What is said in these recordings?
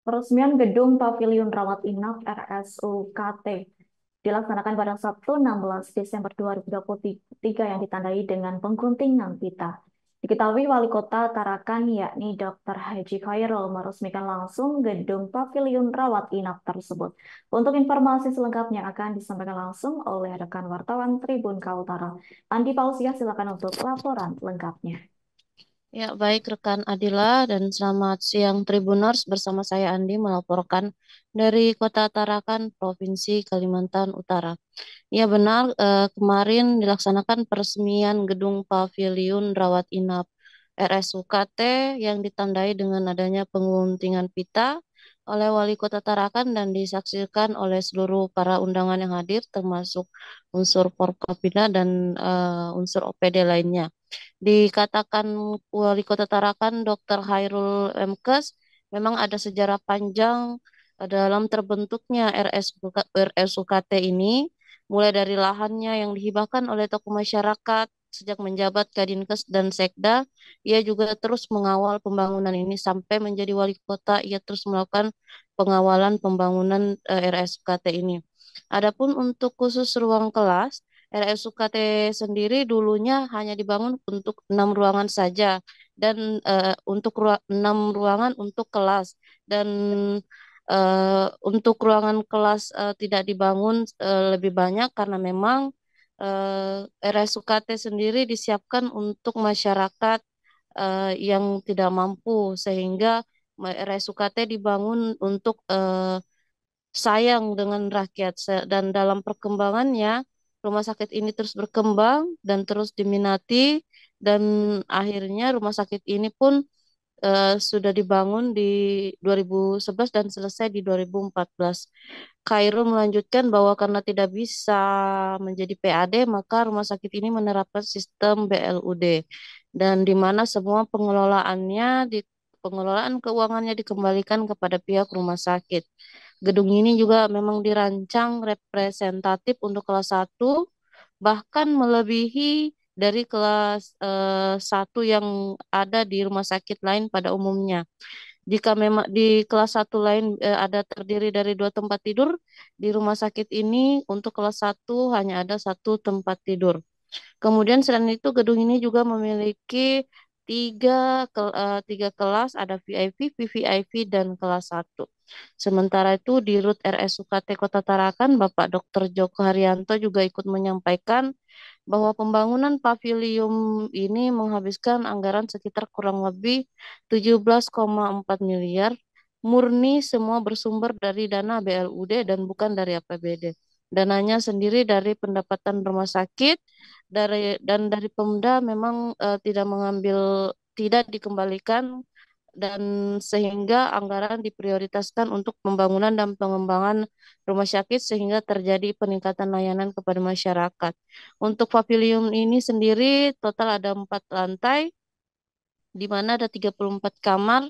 Peresmian gedung Paviliun Rawat Inap RSUKT dilaksanakan pada Sabtu 16 Desember 2023 yang ditandai dengan pengguntingan pita. Diketahui Wali Kota Tarakan yakni Dr. Haji Khairul meresmikan langsung gedung Paviliun Rawat Inap tersebut. Untuk informasi selengkapnya akan disampaikan langsung oleh rekan wartawan Tribun Kaltara. Andi Pausia, silakan untuk laporan lengkapnya. Ya, baik rekan Adila dan selamat siang Tribuners, bersama saya Andi melaporkan dari Kota Tarakan, Provinsi Kalimantan Utara. Ya benar, kemarin dilaksanakan peresmian gedung Paviliun Rawat Inap RSUKT yang ditandai dengan adanya penguntingan pita oleh Wali Kota Tarakan dan disaksikan oleh seluruh para undangan yang hadir termasuk unsur Forkopimda dan unsur OPD lainnya. Dikatakan Wali Kota Tarakan Dr. Hairul Mkes, memang ada sejarah panjang dalam terbentuknya RSUKT ini, mulai dari lahannya yang dihibahkan oleh tokoh masyarakat sejak menjabat Kadinkes dan Sekda. Ia juga terus mengawal pembangunan ini sampai menjadi wali kota. Ia terus melakukan pengawalan pembangunan RSUKT ini. Adapun untuk khusus ruang kelas, RSUKT sendiri dulunya hanya dibangun untuk 6 ruangan saja dan untuk 6 ruangan untuk kelas, dan untuk ruangan kelas tidak dibangun lebih banyak karena memang RSUKT sendiri disiapkan untuk masyarakat yang tidak mampu, sehingga RSUKT dibangun untuk sayang dengan rakyat. Dan dalam perkembangannya rumah sakit ini terus berkembang dan terus diminati, dan akhirnya rumah sakit ini pun sudah dibangun di 2011 dan selesai di 2014. Khairul melanjutkan bahwa karena tidak bisa menjadi PAD, maka rumah sakit ini menerapkan sistem BLUD, dan di mana semua pengelolaan keuangannya dikembalikan kepada pihak rumah sakit. Gedung ini juga memang dirancang representatif untuk kelas 1, bahkan melebihi dari kelas 1 yang ada di rumah sakit lain pada umumnya. Jika memang di kelas 1 lain ada terdiri dari 2 tempat tidur, di rumah sakit ini untuk kelas 1 hanya ada 1 tempat tidur. Kemudian selain itu gedung ini juga memiliki tiga kelas, ada VIP, VVIP, dan kelas 1. Sementara itu di RUT RSUKT Kota Tarakan, Bapak Dr. Joko Haryanto juga ikut menyampaikan bahwa pembangunan pavilion ini menghabiskan anggaran sekitar kurang lebih 17,4 miliar, murni semua bersumber dari dana BLUD dan bukan dari APBD. Dananya sendiri dari pendapatan rumah sakit dari Pemda memang tidak dikembalikan, dan sehingga anggaran diprioritaskan untuk pembangunan dan pengembangan rumah sakit sehingga terjadi peningkatan layanan kepada masyarakat. Untuk pavilion ini sendiri total ada 4 lantai, di mana ada 34 kamar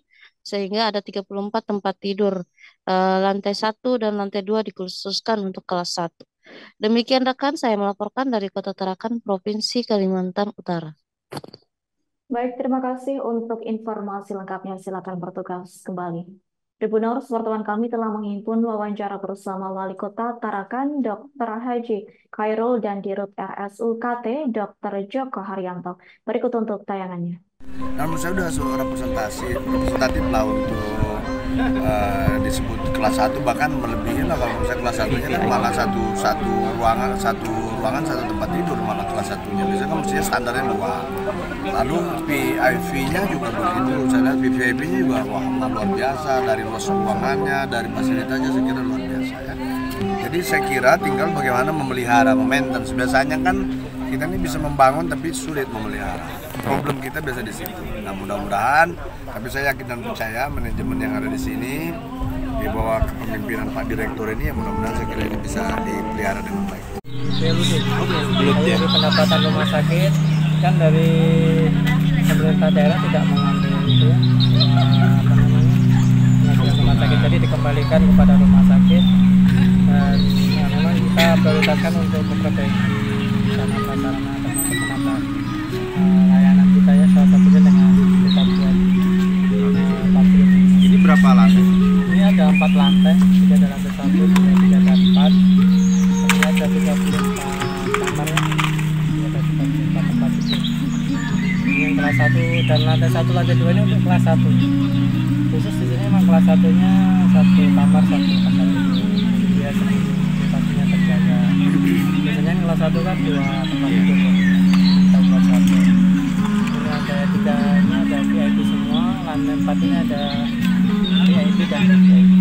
sehingga ada 34 tempat tidur. Lantai 1 dan lantai 2 dikhususkan untuk kelas 1. Demikian rekan, saya melaporkan dari Kota Tarakan, Provinsi Kalimantan Utara. Baik, terima kasih untuk informasi lengkapnya. Silakan bertugas kembali. Tribuners, wartawan kami telah menghimpun wawancara bersama Wali Kota Tarakan, Dr. Haji Khairul, dan Dirut RSUKT, Dr. Joko Haryanto. Berikut untuk tayangannya. Nah, menurut saya sudah representatif lah untuk disebut kelas 1, bahkan melebihi lah. Kalau misalnya kelas 1-nya kan malah satu ruangan satu tempat tidur, malah kelas 1-nya biasanya kan mestinya standarnya 2. Lalu VIP-nya juga begitu, saya lihat VIP-nya juga wah luar biasa, dari luas ruangannya, dari fasilitasnya saya kira luar biasa ya. Jadi saya kira tinggal bagaimana memelihara, maintenance. Biasanya kan kita ini bisa membangun tapi sulit memelihara. Problem kita biasa di situ. Nah, mudah-mudahan, tapi saya yakin dan percaya manajemen yang ada di sini di bawah kepemimpinan Pak Direktur ini, ya mudah-mudahan saya kira ini bisa dipelihara dengan baik. Dari pendapatan rumah sakit kan dari pemerintah daerah tidak mengambil itu rumah sakit, jadi dikembalikan kepada rumah sakit, dan memang kita prioritaskan untuk memperbaiki sarana termasuk menambah layanan kita ya, salah satunya dengan kita buat pavilion. Ini berapa lantai? Ini ada ada 4 lantai, jadi ada lantai 1, 2, 3, dan 4. Ini ada 34 kamar ya. Ini ada 34 tempat tidur. Ini yang kelas 1 dan lantai 1, lantai 2 ini untuk kelas 1. Khusus di sini memang kelas 1-nya 1 kamar 1 kamar tidur. Jadi dia privasinya terjaga. Biasanya kelas 1 kan 2 tempat tidur. Kita kelas 1. Ini lantai 3 nya ada VIP semua, lantai 4 ini ada VIP dan VIP.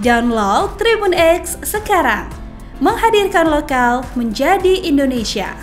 Download Tribun X sekarang, menghadirkan lokal menjadi Indonesia.